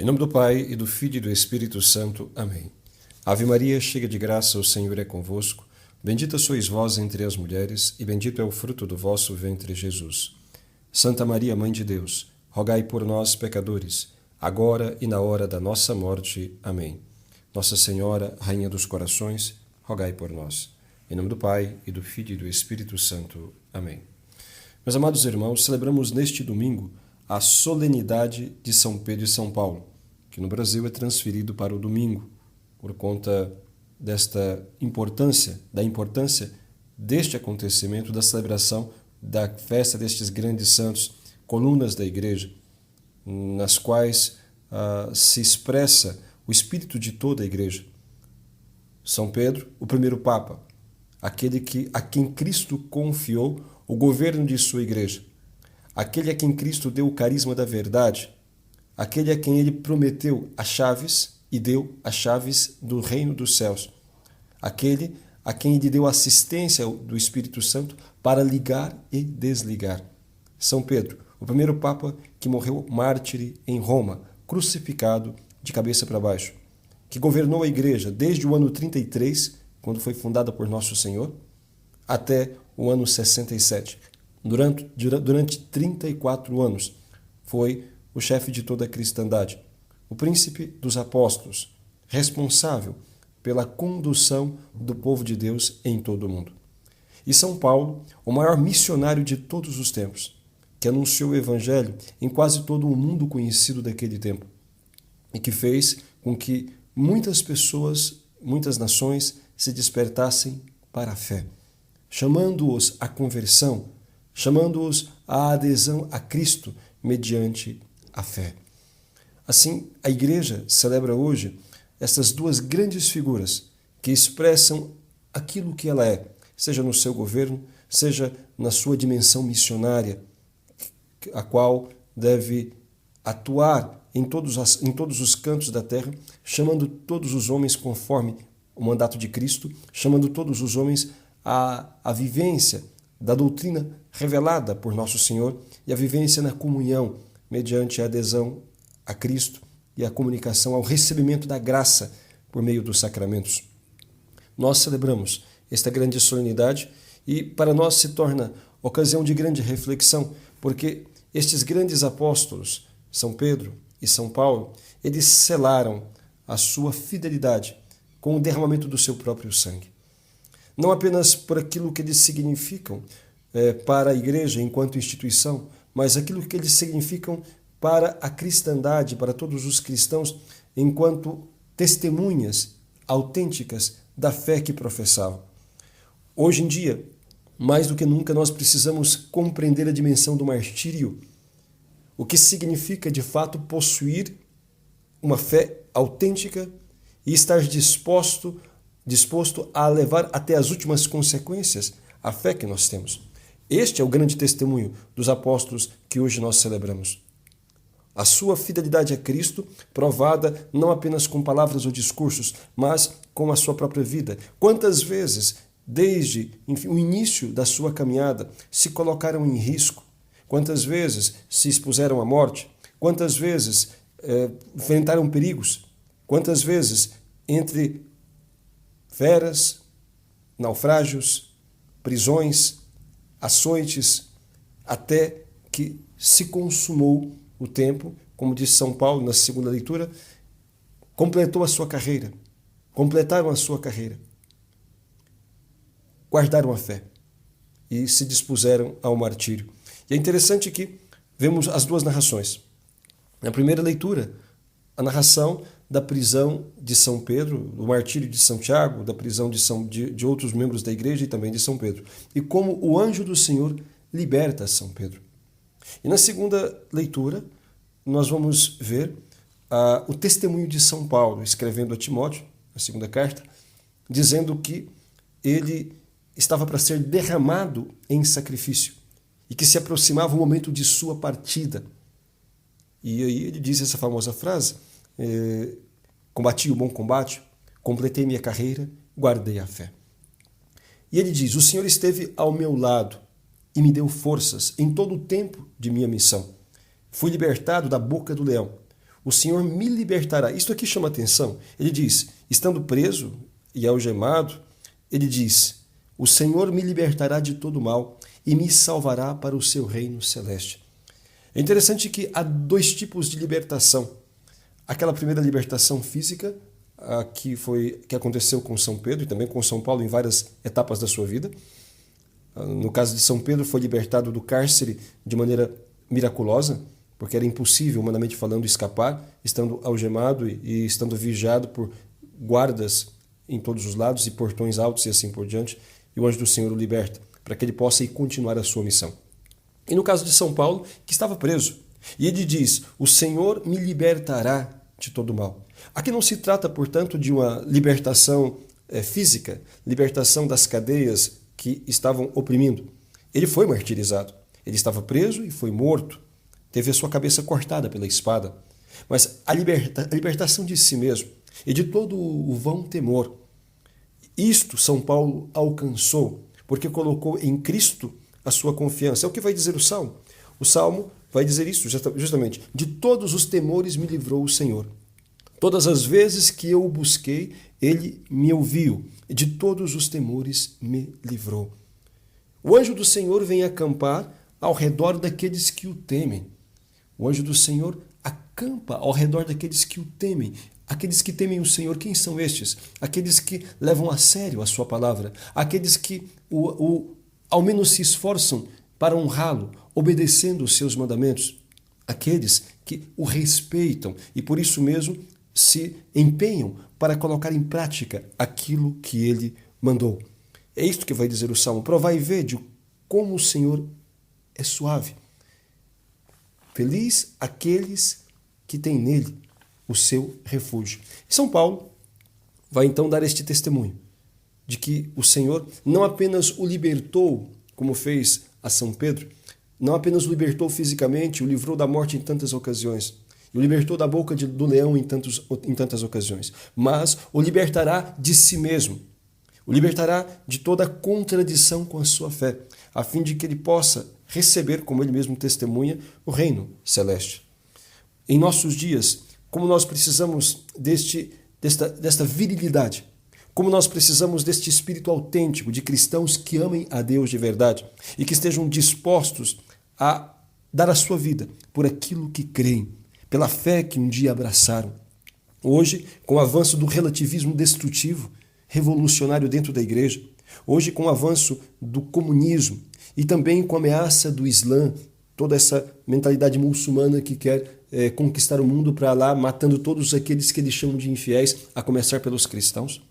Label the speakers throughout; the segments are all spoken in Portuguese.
Speaker 1: Em nome do Pai, e do Filho e do Espírito Santo. Amém. Ave Maria, cheia de graça, o Senhor é convosco. Bendita sois vós entre as mulheres, e bendito é o fruto do vosso ventre, Jesus. Santa Maria, Mãe de Deus, rogai por nós, pecadores, agora e na hora da nossa morte. Amém. Nossa Senhora, Rainha dos Corações, rogai por nós. Em nome do Pai, e do Filho e do Espírito Santo. Amém. Meus amados irmãos, celebramos neste domingo a solenidade de São Pedro e São Paulo, que no Brasil é transferido para o domingo, por conta da importância deste acontecimento, da celebração da festa destes grandes santos, colunas da Igreja, nas quais se expressa o espírito de toda a Igreja. São Pedro, o primeiro Papa, aquele a quem Cristo confiou o governo de sua Igreja, aquele a quem Cristo deu o carisma da verdade, aquele a quem ele prometeu as chaves e deu as chaves do reino dos céus, aquele a quem ele deu assistência do Espírito Santo para ligar e desligar. São Pedro, o primeiro Papa que morreu mártir em Roma, crucificado de cabeça para baixo, que governou a Igreja desde o ano 33, quando foi fundada por Nosso Senhor, até o ano 67. Durante 34 anos, foi o chefe de toda a cristandade, o príncipe dos apóstolos, responsável pela condução do povo de Deus em todo o mundo. E São Paulo, o maior missionário de todos os tempos, que anunciou o evangelho em quase todo o mundo conhecido daquele tempo, e que fez com que muitas pessoas, muitas nações se despertassem para a fé, chamando-os à conversão, chamando-os à adesão a Cristo mediante a fé. Assim, a Igreja celebra hoje essas duas grandes figuras que expressam aquilo que ela é, seja no seu governo, seja na sua dimensão missionária, a qual deve atuar em todos os cantos da terra, chamando todos os homens conforme o mandato de Cristo, chamando todos os homens à vivência da doutrina revelada por Nosso Senhor e a vivência na comunhão, mediante a adesão a Cristo e a comunicação ao recebimento da graça por meio dos sacramentos. Nós celebramos esta grande solenidade e para nós se torna ocasião de grande reflexão, porque estes grandes apóstolos, São Pedro e São Paulo, eles selaram a sua fidelidade com o derramamento do seu próprio sangue. Não apenas por aquilo que eles significam para a Igreja enquanto instituição, mas aquilo que eles significam para a cristandade, para todos os cristãos, enquanto testemunhas autênticas da fé que professavam. Hoje em dia, mais do que nunca, nós precisamos compreender a dimensão do martírio, o que significa, de fato, possuir uma fé autêntica e estar disposto a levar até as últimas consequências a fé que nós temos. Este é o grande testemunho dos apóstolos que hoje nós celebramos. A sua fidelidade a Cristo, provada não apenas com palavras ou discursos, mas com a sua própria vida. Quantas vezes, desde o início da sua caminhada, se colocaram em risco? Quantas vezes se expuseram à morte? Quantas vezes enfrentaram perigos? Quantas vezes, entre feras, naufrágios, prisões, açoites, até que se consumou o tempo, como diz São Paulo na segunda leitura, completaram a sua carreira, guardaram a fé e se dispuseram ao martírio. E é interessante que vemos as duas narrações. Na primeira leitura, a narração da prisão de São Pedro, do martírio de São Tiago, da prisão de outros membros da Igreja e também de São Pedro. E como o anjo do Senhor liberta São Pedro. E na segunda leitura, nós vamos ver o testemunho de São Paulo, escrevendo a Timóteo, a segunda carta, dizendo que ele estava para ser derramado em sacrifício e que se aproximava o momento de sua partida. E aí ele diz essa famosa frase: combati o bom combate, completei minha carreira, guardei a fé. E ele diz: o Senhor esteve ao meu lado e me deu forças em todo o tempo de minha missão. Fui libertado da boca do leão. o Senhor me libertará. Isto aqui chama atenção. Ele diz, estando preso e algemado, ele diz, o Senhor me libertará de todo mal e me salvará para o seu reino celeste. É interessante que há dois tipos de libertação. Aquela primeira libertação física, que aconteceu com São Pedro e também com São Paulo em várias etapas da sua vida. No caso de São Pedro, foi libertado do cárcere de maneira miraculosa, porque era impossível, humanamente falando, escapar, estando algemado e estando vigiado por guardas em todos os lados e portões altos e assim por diante, e o anjo do Senhor o liberta, para que ele possa ir continuar a sua missão. E no caso de São Paulo, que estava preso, e ele diz, o Senhor me libertará de todo mal. Aqui não se trata, portanto, de uma libertação física, libertação das cadeias que estavam oprimindo. Ele foi martirizado, ele estava preso e foi morto, teve a sua cabeça cortada pela espada. Mas a libertação de si mesmo e de todo o vão temor, isto São Paulo alcançou, porque colocou em Cristo a sua confiança. É o que vai dizer o Salmo. O Salmo vai dizer isso justamente. De todos os temores me livrou o Senhor. Todas as vezes que eu o busquei, ele me ouviu. De todos os temores me livrou. O anjo do Senhor vem acampar ao redor daqueles que o temem. O anjo do Senhor acampa ao redor daqueles que o temem. Aqueles que temem o Senhor, quem são estes? Aqueles que levam a sério a sua palavra. Aqueles que ao menos se esforçam para honrá-lo, obedecendo os seus mandamentos. Aqueles que o respeitam e por isso mesmo se empenham para colocar em prática aquilo que ele mandou. É isto que vai dizer o Salmo. Provai e vede como o Senhor é suave. Feliz aqueles que têm nele o seu refúgio. São Paulo vai então dar este testemunho de que o Senhor não apenas o libertou, como fez a São Pedro, não apenas o libertou fisicamente, o livrou da morte em tantas ocasiões, o libertou da boca do leão em tantas ocasiões, mas o libertará de si mesmo, o libertará de toda contradição com a sua fé, a fim de que ele possa receber, como ele mesmo testemunha, o reino celeste. Em nossos dias, como nós precisamos desta virilidade, como nós precisamos deste espírito autêntico de cristãos que amem a Deus de verdade e que estejam dispostos a dar a sua vida por aquilo que creem, pela fé que um dia abraçaram. Hoje, com o avanço do relativismo destrutivo, revolucionário dentro da igreja, hoje com o avanço do comunismo e também com a ameaça do Islã, toda essa mentalidade muçulmana que quer conquistar o mundo para lá, matando todos aqueles que eles chamam de infiéis, a começar pelos cristãos.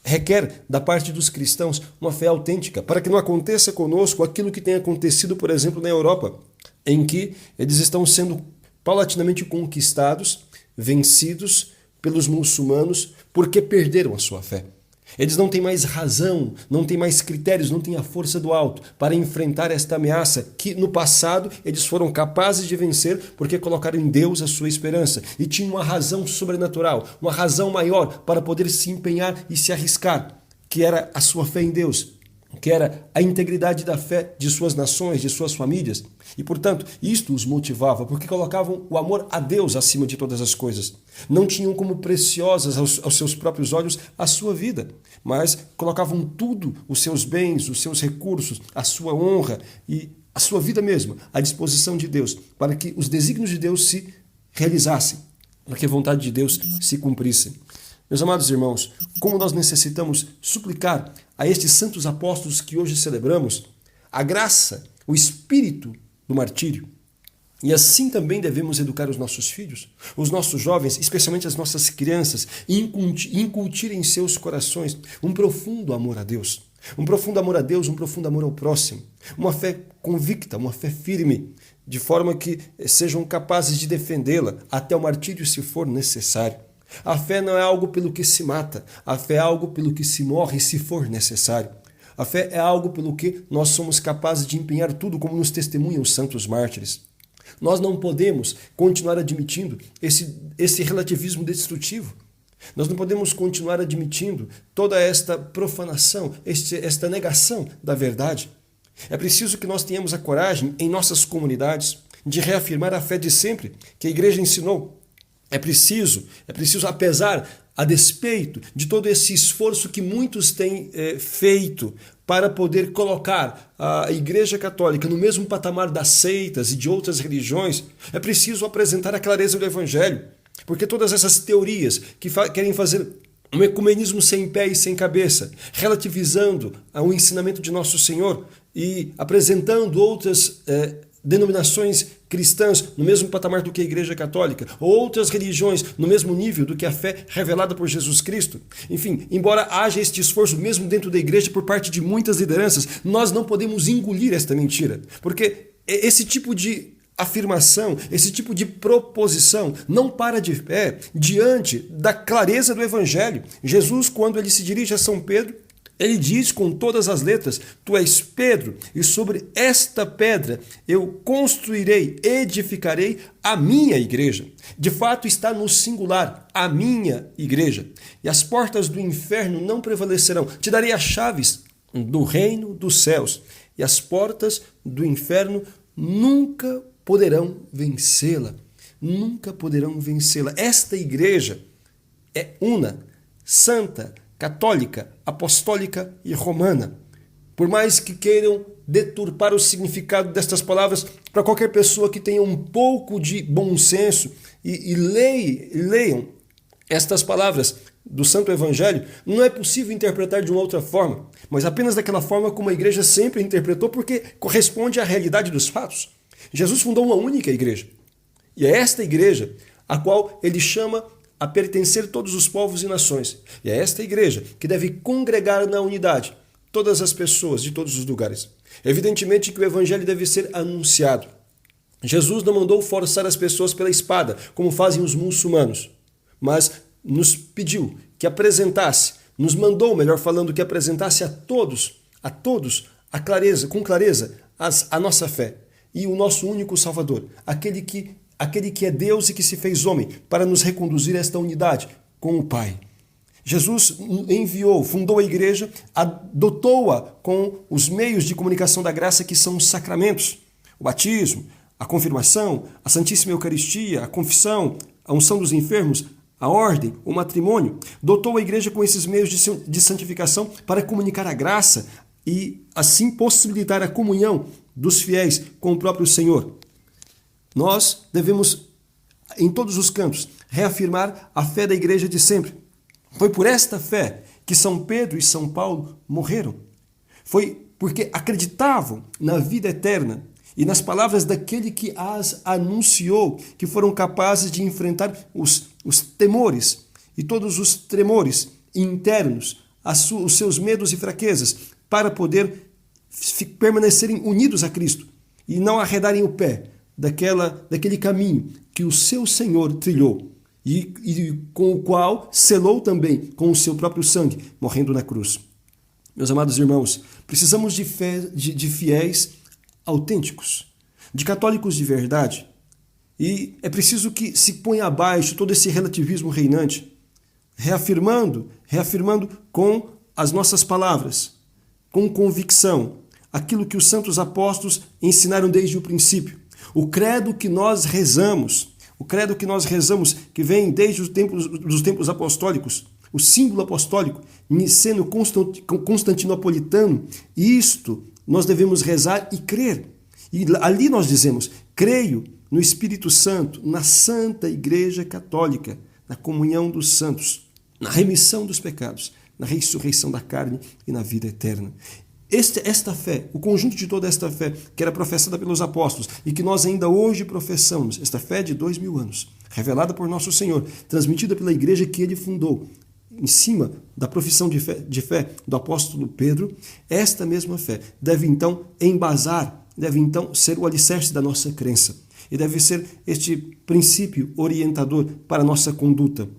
Speaker 1: Requer da parte dos cristãos uma fé autêntica, para que não aconteça conosco aquilo que tem acontecido, por exemplo, na Europa, em que eles estão sendo paulatinamente conquistados, vencidos pelos muçulmanos, porque perderam a sua fé. Eles não têm mais razão, não têm mais critérios, não têm a força do alto para enfrentar esta ameaça que no passado eles foram capazes de vencer porque colocaram em Deus a sua esperança e tinham uma razão sobrenatural, uma razão maior para poder se empenhar e se arriscar, que era a sua fé em Deus, que era a integridade da fé de suas nações, de suas famílias. E, portanto, isto os motivava, porque colocavam o amor a Deus acima de todas as coisas. Não tinham como preciosas aos seus próprios olhos a sua vida, mas colocavam tudo, os seus bens, os seus recursos, a sua honra e a sua vida mesma à disposição de Deus, para que os desígnios de Deus se realizassem, para que a vontade de Deus se cumprisse. Meus amados irmãos, como nós necessitamos suplicar a estes santos apóstolos que hoje celebramos a graça, o espírito do martírio. E assim também devemos educar os nossos filhos, os nossos jovens, especialmente as nossas crianças, e incutir em seus corações um profundo amor a Deus. Um profundo amor a Deus, um profundo amor ao próximo. Uma fé convicta, uma fé firme, de forma que sejam capazes de defendê-la até o martírio se for necessário. A fé não é algo pelo que se mata, a fé é algo pelo que se morre se for necessário. A fé é algo pelo que nós somos capazes de empenhar tudo, como nos testemunham os santos mártires. Nós não podemos continuar admitindo esse relativismo destrutivo. Nós não podemos continuar admitindo toda esta profanação, esta negação da verdade. É preciso que nós tenhamos a coragem, em nossas comunidades, de reafirmar a fé de sempre que a igreja ensinou. É preciso, a despeito de todo esse esforço que muitos têm feito para poder colocar a Igreja Católica no mesmo patamar das seitas e de outras religiões, é preciso apresentar a clareza do Evangelho. Porque todas essas teorias que querem fazer um ecumenismo sem pé e sem cabeça, relativizando o ensinamento de Nosso Senhor e apresentando outras denominações cristãs no mesmo patamar do que a Igreja Católica, ou outras religiões no mesmo nível do que a fé revelada por Jesus Cristo. Enfim, embora haja este esforço mesmo dentro da Igreja por parte de muitas lideranças, nós não podemos engolir esta mentira, porque esse tipo de afirmação, esse tipo de proposição não para de pé diante da clareza do Evangelho. Jesus, quando ele se dirige a São Pedro, ele diz com todas as letras: tu és Pedro, e sobre esta pedra eu construirei, edificarei a minha igreja. De fato está no singular, a minha igreja. E as portas do inferno não prevalecerão. Te darei as chaves do reino dos céus, e as portas do inferno nunca poderão vencê-la. Nunca poderão vencê-la. Esta igreja é una, santa, católica, apostólica e romana. Por mais que queiram deturpar o significado destas palavras, para qualquer pessoa que tenha um pouco de bom senso e leiam estas palavras do Santo Evangelho, não é possível interpretar de uma outra forma, mas apenas daquela forma como a igreja sempre interpretou, porque corresponde à realidade dos fatos. Jesus fundou uma única igreja, e é esta igreja a qual ele chama a pertencer todos os povos e nações. E é esta igreja que deve congregar na unidade todas as pessoas de todos os lugares. Evidentemente que o evangelho deve ser anunciado. Jesus não mandou forçar as pessoas pela espada, como fazem os muçulmanos, mas nos pediu que apresentasse, nos mandou, melhor falando, que apresentasse a todos, com clareza, a nossa fé e o nosso único Salvador, aquele que é Deus e que se fez homem, para nos reconduzir a esta unidade com o Pai. Jesus enviou, fundou a igreja, dotou-a com os meios de comunicação da graça que são os sacramentos, o batismo, a confirmação, a Santíssima Eucaristia, a confissão, a unção dos enfermos, a ordem, o matrimônio. Dotou a igreja com esses meios de santificação para comunicar a graça e assim possibilitar a comunhão dos fiéis com o próprio Senhor. Nós devemos, em todos os cantos, reafirmar a fé da igreja de sempre. Foi por esta fé que São Pedro e São Paulo morreram. Foi porque acreditavam na vida eterna e nas palavras daquele que as anunciou, que foram capazes de enfrentar os temores e todos os tremores internos, os seus medos e fraquezas, para poder permanecerem unidos a Cristo e não arredarem o pé daquele caminho que o seu Senhor trilhou e com o qual selou também com o seu próprio sangue, morrendo na cruz. Meus amados irmãos, precisamos de fiéis autênticos, de católicos de verdade, e é preciso que se ponha abaixo todo esse relativismo reinante, reafirmando com as nossas palavras, com convicção, aquilo que os santos apóstolos ensinaram desde o princípio. O credo que nós rezamos, que vem desde os tempos apostólicos, o símbolo apostólico, niceno-constantinopolitano, isto nós devemos rezar e crer. E ali nós dizemos: creio no Espírito Santo, na Santa Igreja Católica, na comunhão dos santos, na remissão dos pecados, na ressurreição da carne e na vida eterna. Esta fé, o conjunto de toda esta fé que era professada pelos apóstolos e que nós ainda hoje professamos, esta fé de 2000 anos, revelada por nosso Senhor, transmitida pela igreja que ele fundou, em cima da profissão de fé do apóstolo Pedro, esta mesma fé deve então embasar, deve então ser o alicerce da nossa crença e deve ser este princípio orientador para a nossa conduta.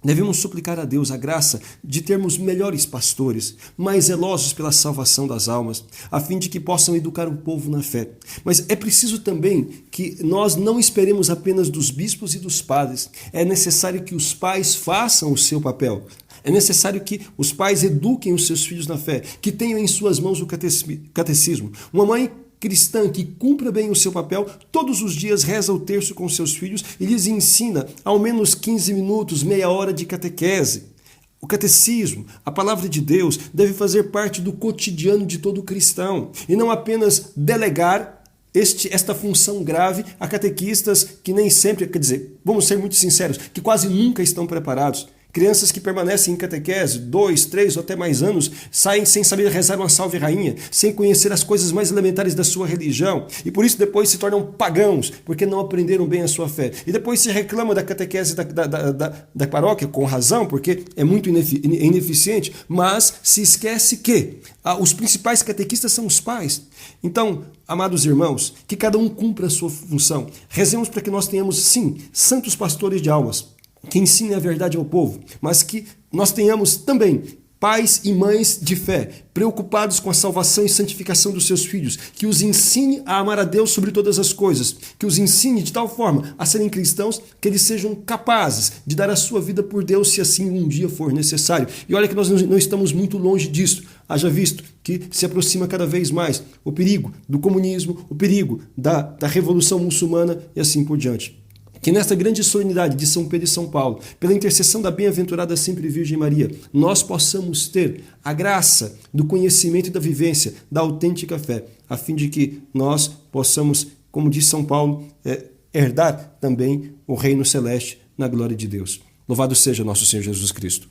Speaker 1: Devemos suplicar a Deus a graça de termos melhores pastores, mais zelosos pela salvação das almas, a fim de que possam educar o povo na fé. Mas é preciso também que nós não esperemos apenas dos bispos e dos padres. É necessário que os pais façam o seu papel. É necessário que os pais eduquem os seus filhos na fé, que tenham em suas mãos o catecismo. Uma mãe cristã que cumpra bem o seu papel, todos os dias reza o terço com seus filhos e lhes ensina ao menos 15 minutos, meia hora de catequese. O catecismo, a palavra de Deus, deve fazer parte do cotidiano de todo cristão e não apenas delegar esta função grave a catequistas que nem sempre, quer dizer, vamos ser muito sinceros, que quase nunca estão preparados. Crianças que permanecem em catequese 2, 3 ou até mais anos saem sem saber rezar uma salve rainha, sem conhecer as coisas mais elementares da sua religião e por isso depois se tornam pagãos, porque não aprenderam bem a sua fé. E depois se reclama da catequese da paróquia, com razão, porque é muito ineficiente, mas se esquece que os principais catequistas são os pais. Então, amados irmãos, que cada um cumpra a sua função. Rezemos para que nós tenhamos, sim, santos pastores de almas, que ensinem a verdade ao povo, mas que nós tenhamos também pais e mães de fé, preocupados com a salvação e santificação dos seus filhos, que os ensine a amar a Deus sobre todas as coisas, que os ensine de tal forma a serem cristãos que eles sejam capazes de dar a sua vida por Deus se assim um dia for necessário. E olha que nós não estamos muito longe disso. Haja visto que se aproxima cada vez mais o perigo do comunismo, o perigo da revolução muçulmana e assim por diante. Que nesta grande solenidade de São Pedro e São Paulo, pela intercessão da bem-aventurada sempre Virgem Maria, nós possamos ter a graça do conhecimento e da vivência da autêntica fé, a fim de que nós possamos, como diz São Paulo, herdar também o reino celeste na glória de Deus. Louvado seja nosso Senhor Jesus Cristo.